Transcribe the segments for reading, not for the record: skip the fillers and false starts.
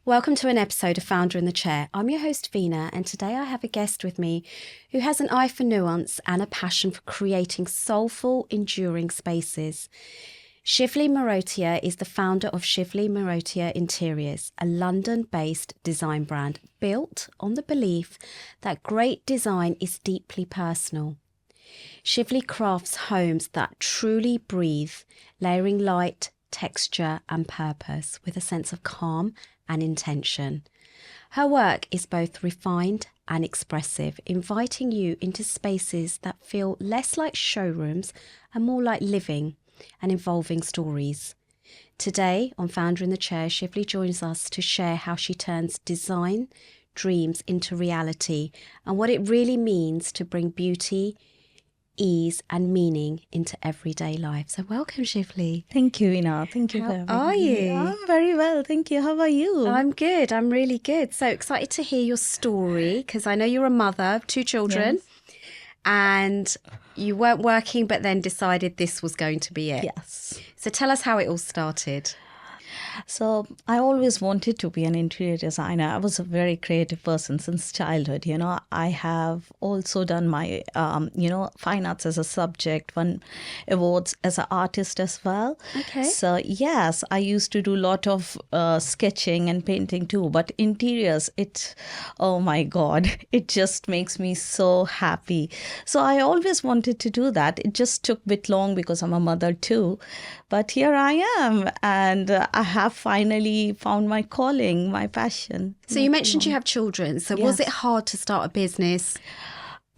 Welcome to an episode of Founder in the Chair. I'm your host, Veena, and today I have a guest with me who has an eye for nuance and a passion for creating soulful, enduring spaces. Shivli Marothia is the founder of Shivli Marothia Interiors, a London-based design brand built on the belief that great design is deeply personal. Shivli crafts homes that truly breathe, layering light, texture and purpose with a sense of calm and intention. Her work is both refined and expressive, inviting you into spaces that feel less like showrooms and more like living and involving stories. Today on Founder in the Chair, Shivli joins us to share how she turns design, dreams into reality and what it really means to bring beauty, ease and meaning into everyday life. So welcome, Shivli. Thank you, Veena. Thank you. How are you? I'm very well. Thank you. How are you? I'm good. I'm really good. So excited to hear your story because I know you're a mother of 2 children. Yes. And you weren't working but then decided this was going to be it. Yes. So tell us how it all started. So I always wanted to be an interior designer. I was a very creative person since childhood. I have also done my, fine arts as a subject, won awards as an artist as well. Okay. So yes, I used to do a lot of sketching and painting too. But interiors, oh my God, it just makes me so happy. So I always wanted to do that. It just took a bit long because I'm a mother too. But here I am, and I have finally found my calling, my passion. So you mentioned you have children. So was it hard to start a business?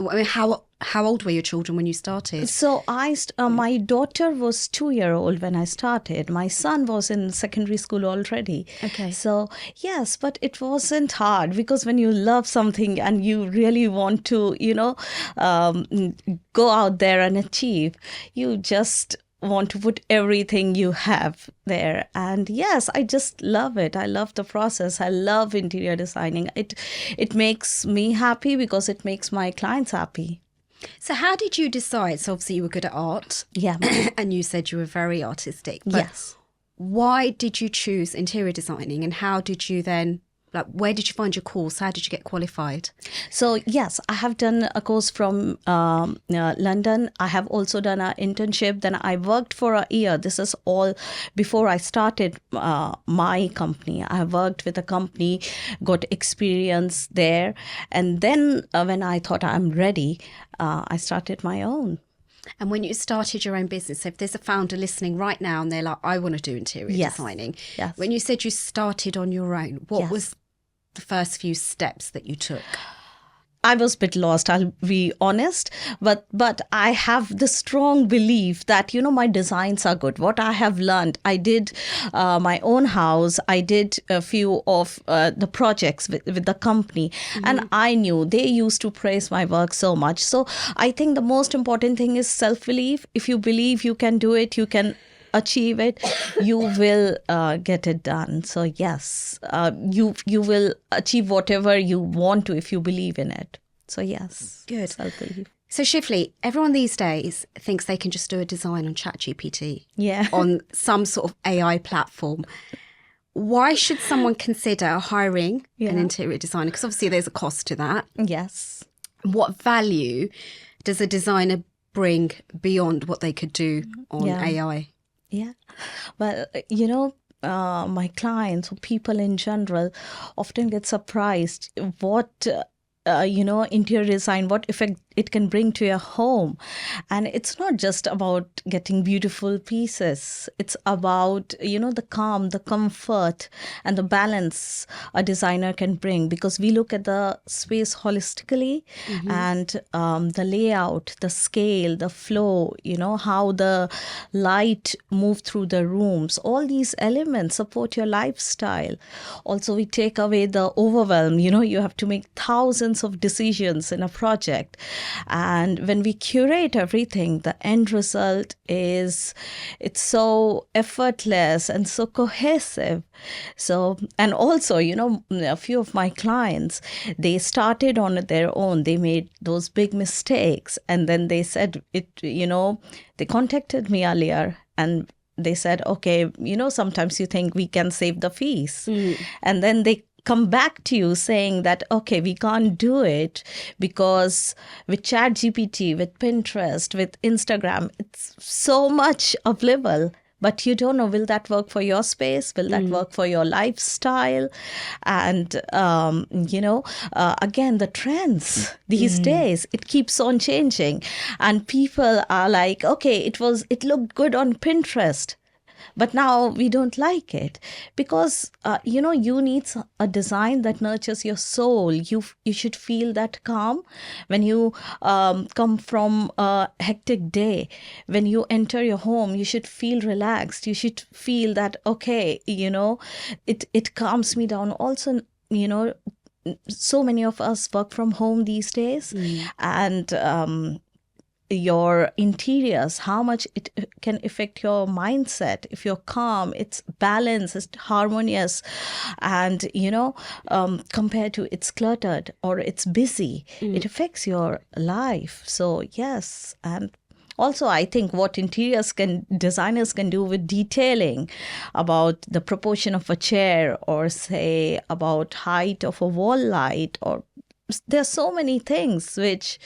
I mean, how old were your children when you started? So my daughter was 2-year-old when I started. My son was in secondary school already. Okay. So yes, but it wasn't hard because when you love something and you really want to, go out there and achieve, you just want to put everything you have there. And yes, I just love it. I love the process. I love interior designing. It makes me happy because it makes my clients happy. So how did you decide? So obviously you were good at art. Yeah. And you said you were very artistic. But yes. Why did you choose interior designing and how did you then, where did you find your course? How did you get qualified? So yes, I have done a course from London. I have also done an internship. Then I worked for a year. This is all before I started my company. I worked with a company, got experience there. And then when I thought I'm ready, I started my own. And when you started your own business, so if there's a founder listening right now and they're like, I want to do interior designing. Yes. When you said you started on your own, what was the first few steps that you took? I was a bit lost, I'll be honest, but I have the strong belief that, my designs are good. What I have learned, I did my own house, I did a few of the projects with the company, and I knew they used to praise my work so much. So I think the most important thing is self-belief. If you believe you can do it, you can achieve it, you will get it done. So yes, you will achieve whatever you want to if you believe in it. So yes, good. Self-belief. So Shivli, everyone these days thinks they can just do a design on ChatGPT, yeah, on some sort of AI platform. Why should someone consider hiring an interior designer? Because obviously there's a cost to that. Yes. What value does a designer bring beyond what they could do on AI? Yeah. Well, my clients or people in general often get surprised what, interior design, what effect it can bring to your home. And it's not just about getting beautiful pieces. It's about, the calm, the comfort and the balance a designer can bring, because we look at the space holistically and the layout, the scale, the flow, how the light move through the rooms. All these elements support your lifestyle. Also, we take away the overwhelm. You have to make thousands of decisions in a project. And when we curate everything, the end result it's so effortless and so cohesive. So, and also, a few of my clients, they started on their own. They made those big mistakes. And then they said they contacted me earlier and they said, okay, sometimes you think we can save the fees. And then they come back to you saying that, okay, we can't do it because with ChatGPT, with Pinterest, with Instagram, it's so much available. But you don't know, will that work for your space? Will that work for your lifestyle? And, again, the trends these days, it keeps on changing. And people are like, okay, it looked good on Pinterest, but now we don't like it because, you need a design that nurtures your soul. You should feel that calm when you come from a hectic day. When you enter your home, you should feel relaxed. You should feel that, okay, it calms me down. Also, so many of us work from home these days, and your interiors, how much it can affect your mindset. If you're calm, it's balanced, it's harmonious, and compared to it's cluttered or it's busy, it affects your life. So yes. And also, I think what designers can do with detailing about the proportion of a chair, or say about height of a wall light, or there's so many things which,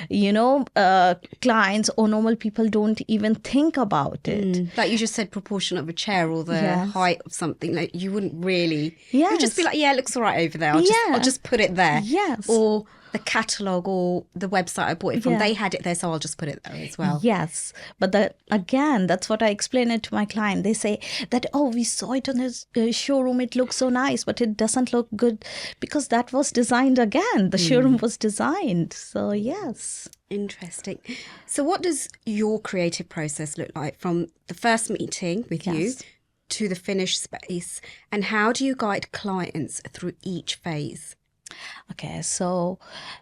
clients or normal people don't even think about it. Like you just said, proportion of a chair or the height of something. Like you wouldn't really. Yes. You'd just be like, yeah, it looks all right over there. I'll just put it there. Yes. Or the catalogue or the website I bought it from, they had it there, so I'll just put it there as well. Yes. But that's what I explain it to my client. They say that, oh, we saw it on the showroom. It looks so nice, but it doesn't look good because that was designed again. The showroom was designed. So, yes. Interesting. So what does your creative process look like from the first meeting with you to the finished space? And how do you guide clients through each phase? Okay, so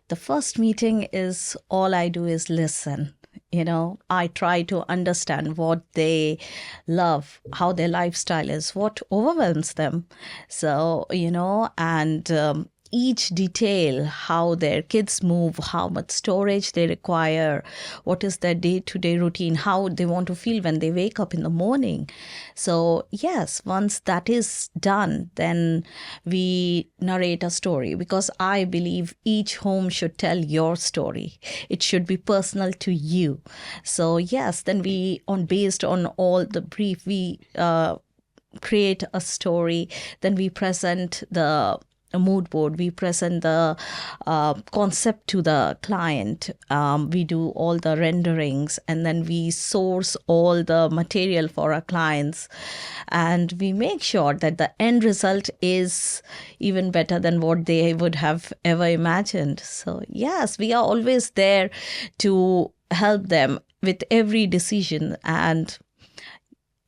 the first meeting is all I do is listen. I try to understand what they love, how their lifestyle is, what overwhelms them. So, and each detail, how their kids move, how much storage they require, what is their day-to-day routine, how they want to feel when they wake up in the morning. So yes, once that is done, then we narrate a story, because I believe each home should tell your story. It should be personal to you. So yes, then based on all the brief, we create a story. Then we present a mood board, we present the concept to the client, we do all the renderings, and then we source all the material for our clients, and we make sure that the end result is even better than what they would have ever imagined. So yes, we are always there to help them with every decision and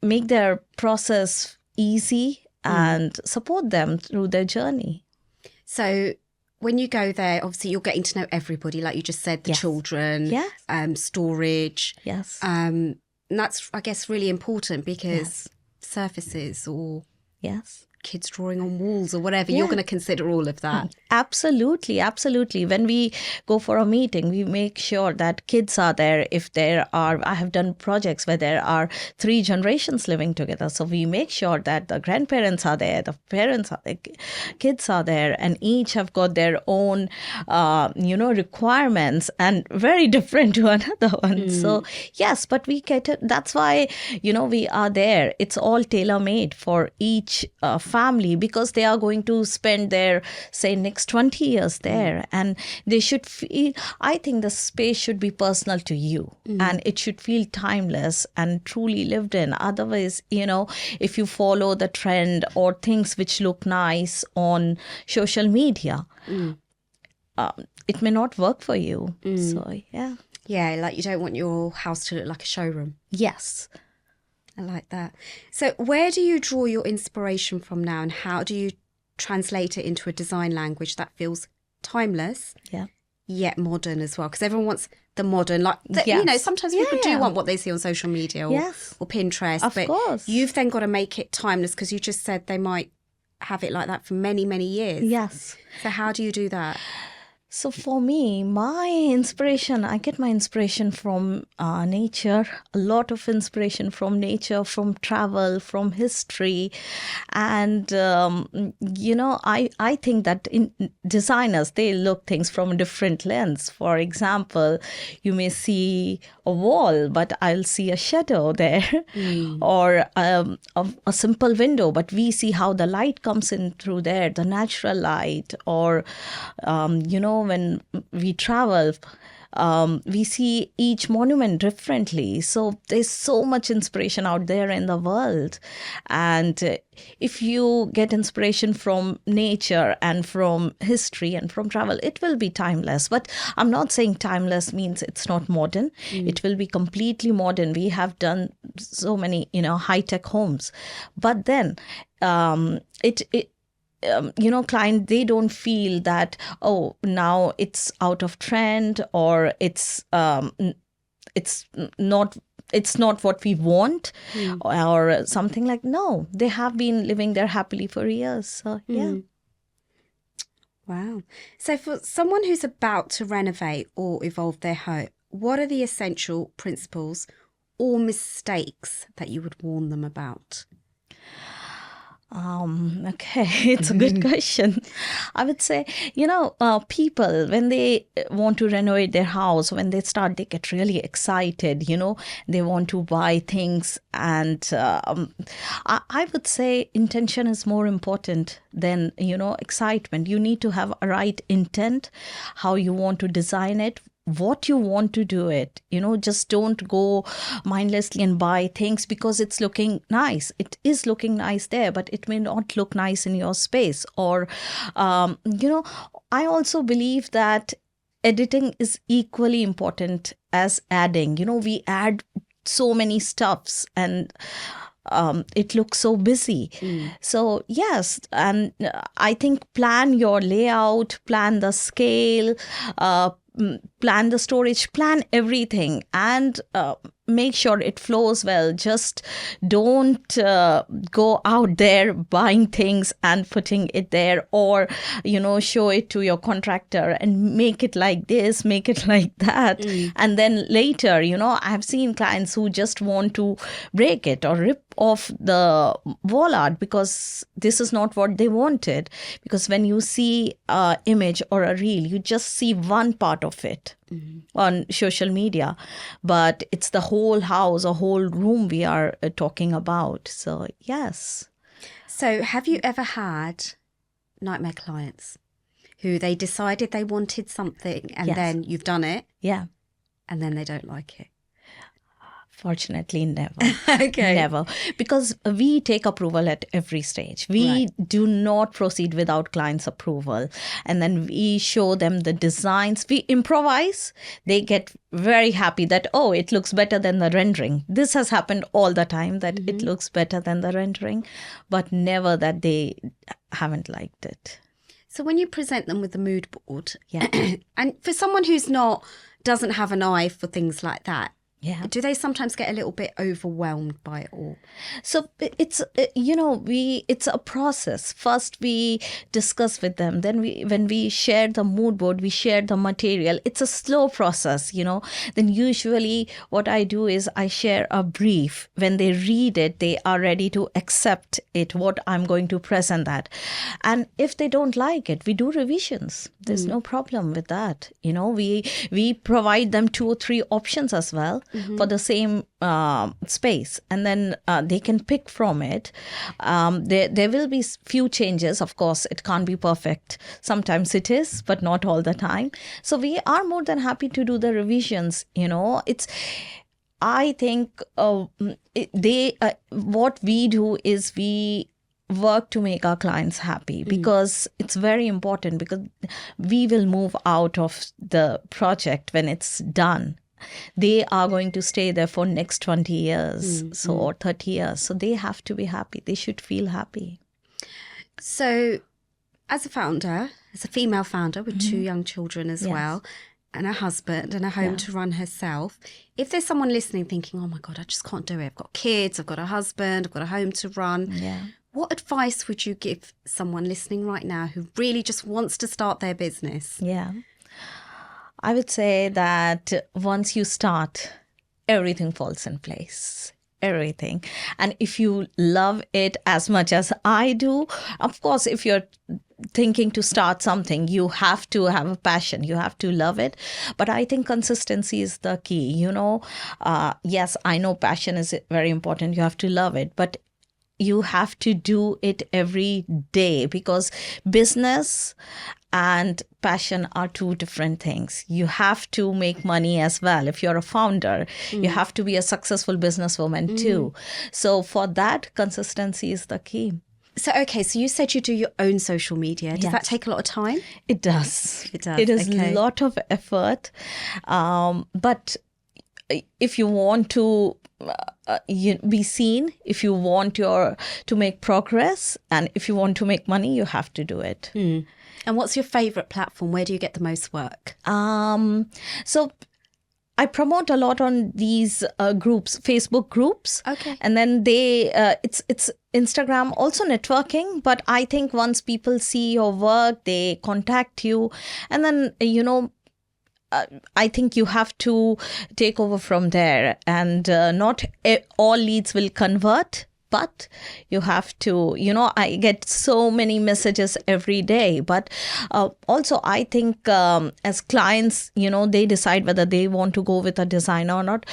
make their process easy and support them through their journey. So when you go there, obviously you're getting to know everybody, like you just said, the children, storage. Yes. And that's, I guess, really important because surfaces or kids drawing on walls or whatever, you're going to consider all of that. Absolutely, absolutely. When we go for a meeting, we make sure that kids are there. If there are, I have done projects where there are 3 generations living together. So we make sure that the grandparents are there, the parents are there, kids are there, and each have got their own, requirements and very different to another one. So yes, but we cater. That's why, we are there. It's all tailor-made for each family, because they are going to spend their, say, next 20 years there, and they should feel, I think the space should be personal to you, and it should feel timeless and truly lived in. Otherwise, if you follow the trend or things which look nice on social media, it may not work for you. So like you don't want your house to look like a showroom. Yes. I like that. So where do you draw your inspiration from now, and how do you translate it into a design language that feels timeless, yet modern as well? Because everyone wants the modern, sometimes people do want what they see on social media or Pinterest. Of course. You've then got to make it timeless, because you just said they might have it like that for many, many years. Yes. So how do you do that? So for me, I get my inspiration from nature, a lot of inspiration from nature, from travel, from history. And, I think that designers, they look things from a different lens. For example, you may see a wall, but I'll see a shadow there, or a simple window, but we see how the light comes in through there, the natural light, or, when we travel, we see each monument differently. So there's so much inspiration out there in the world. And if you get inspiration from nature and from history and from travel, it will be timeless. But I'm not saying timeless means it's not modern. It will be completely modern. We have done so many, high-tech homes. But then client, they don't feel that, oh, now it's out of trend, or it's not what we want, or something like. No, they have been living there happily for years. So yeah. Wow. So for someone who's about to renovate or evolve their home, what are the essential principles or mistakes that you would warn them about? Okay, it's a good question. I would say, people, when they want to renovate their house, when they start, they get really excited, they want to buy things. And I would say intention is more important than, excitement. You need to have a right intent, how you want to design it, what you want to do it. Just don't go mindlessly and buy things because it's looking nice. It is looking nice there, but it may not look nice in your space. Or, I also believe that editing is equally important as adding. We add so many stuffs, and it looks so busy. So yes, and I think plan your layout, plan the scale, plan the storage, plan everything, and make sure it flows well. Just don't go out there buying things and putting it there, or show it to your contractor and make it like this, make it like that, and then later, I've seen clients who just want to break it or rip off the wall art because this is not what they wanted. Because when you see an image or a reel, you just see one part of it on social media, but it's the whole house, a whole room we are talking about. So yes. So have you ever had nightmare clients who they decided they wanted something and Yes. then you've done it Yeah. and then they don't like it? Fortunately, never. Okay. Never. Because we take approval at every stage. We Right. do not proceed without client's approval. And then we show them the designs. We improvise. They get very happy that, oh, it looks better than the rendering. This has happened all the time, that it looks better than the rendering, but never that they haven't liked it. So when you present them with the mood board, Yeah. and for someone who's doesn't have an eye for things like that, Yeah. do they sometimes get a little bit overwhelmed by it all? So it's it's a process. First we discuss with them, then when we share the mood board, we share the material. It's a slow process. Then usually what I do is I share a brief. When they read it, they are ready to accept it, what I'm going to present that. And if they don't like it, we do revisions. There's no problem with that. We provide them 2 or 3 options as well for the same space, and then they can pick from it. There will be few changes. Of course, it can't be perfect. Sometimes it is, but not all the time. So we are more than happy to do the revisions. I think what we do is we work to make our clients happy, because it's very important, because we will move out of the project when it's done. They are going to stay there for next 20 years, or 30 years. So they have to be happy. They should feel happy. So as a founder, as a female founder with 2 young children as well, and a husband and a home to run herself, if there's someone listening thinking, oh my God, I just can't do it. I've got kids, I've got a husband, I've got a home to run. Yeah. What advice would you give someone listening right now who really just wants to start their business? Yeah. I would say that once you start, everything falls in place. Everything. And if you love it as much as I do, of course, if you're thinking to start something, you have to have a passion, you have to love it. But I think consistency is the key. Yes, I know passion is very important, you have to love it, but you have to do it every day, because business and passion are two different things. You have to make money as well. If you're a founder, you have to be a successful businesswoman too. So for that, consistency is the key. So, okay, so you said you do your own social media. Does that take a lot of time? It does. It does. It is okay. a lot of effort. But if you want to be seen, if you want to make progress, and if you want to make money, you have to do it. And what's your favorite platform? Where do you get the most work? So I promote a lot on these groups, Facebook groups. Okay. And then it's Instagram, also networking. But I think once people see your work, they contact you. And then, I think you have to take over from there. And not all leads will convert. But you have to, I get so many messages every day. But also, I think as clients, they decide whether they want to go with a designer or not.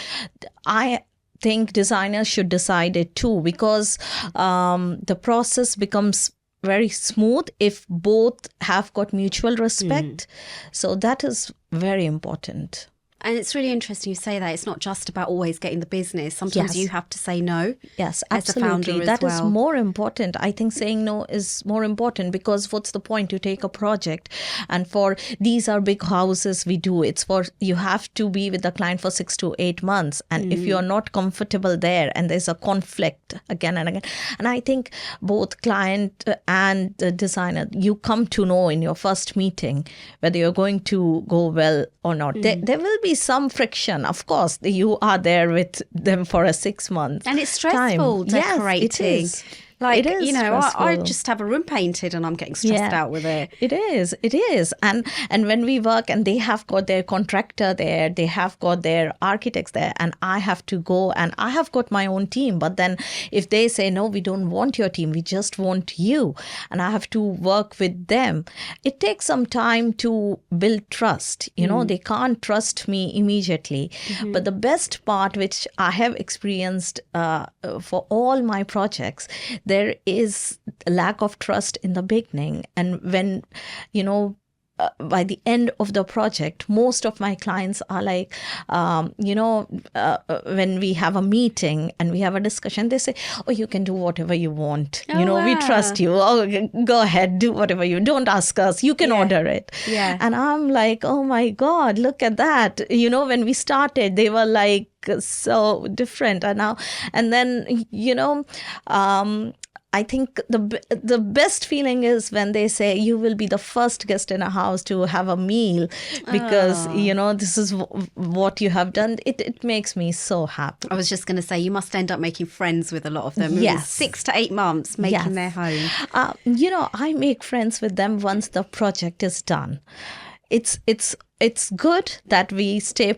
I think designers should decide it too, because the process becomes very smooth if both have got mutual respect. So that is very important. And it's really interesting you say that. It's not just about always getting the business. Sometimes you have to say no. Yes, as absolutely. a founder That as is well. more important. I think saying no is more important, because what's the point to take a project? And for these are big houses we do. It's for you have to be with the client for 6 to 8 months. And if you're not comfortable there and there's a conflict again and again. And I think both client and designer, you come to know in your first meeting whether you're going to go well or not. There will be some friction. Of course, you are there with them for a 6 months. And it's stressful decorating. Yes, it is. Like, it is I just have a room painted and I'm getting stressed out with it. It is. And when we work and they have got their contractor there, they have got their architects there, and I have to go and I have got my own team. But then if they say, no, we don't want your team, we just want you, and I have to work with them, it takes some time to build trust. They can't trust me immediately. But the best part, which I have experienced for all my projects, there is a lack of trust in the beginning. And when, by the end of the project, most of my clients are like, when we have a meeting and we have a discussion, they say, oh, you can do whatever you want. We trust you. Oh, go ahead, do whatever you don't ask us. You can order it. Yeah. And I'm like, oh my God, look at that. When we started, they were like so different. And then, I think the best feeling is when they say you will be the first guest in a house to have a meal, because this is what you have done. It makes me so happy. I was just going to say, you must end up making friends with a lot of them. Yes. 6 to 8 months making their home. I make friends with them once the project is done. It's good that we stay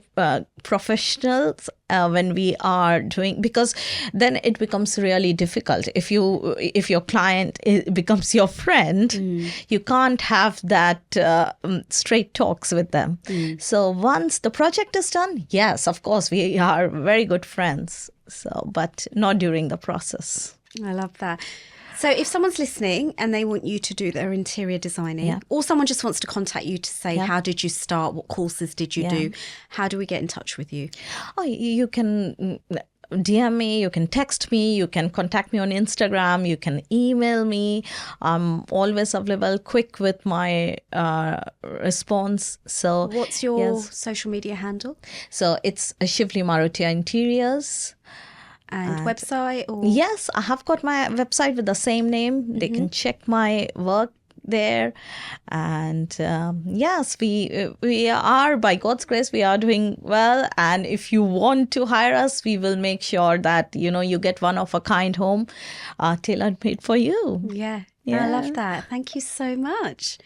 professionals when we are doing, because then it becomes really difficult. If your client becomes your friend, you can't have that straight talks with them. So once the project is done, yes, of course, we are very good friends. So, but not during the process. I love that. So if someone's listening and they want you to do their interior designing, or someone just wants to contact you to say, how did you start? What courses did you do? How do we get in touch with you? Oh, you can DM me, you can text me, you can contact me on Instagram, you can email me. I'm always available, quick with my response. So what's your social media handle? So it's Shivli Marothia Interiors. And website? Or? Yes, I have got my website with the same name. They can check my work there. And yes, we are, by God's grace, we are doing well. And if you want to hire us, we will make sure that, you get one of a kind home tailor made for you. Yeah, I love that. Thank you so much.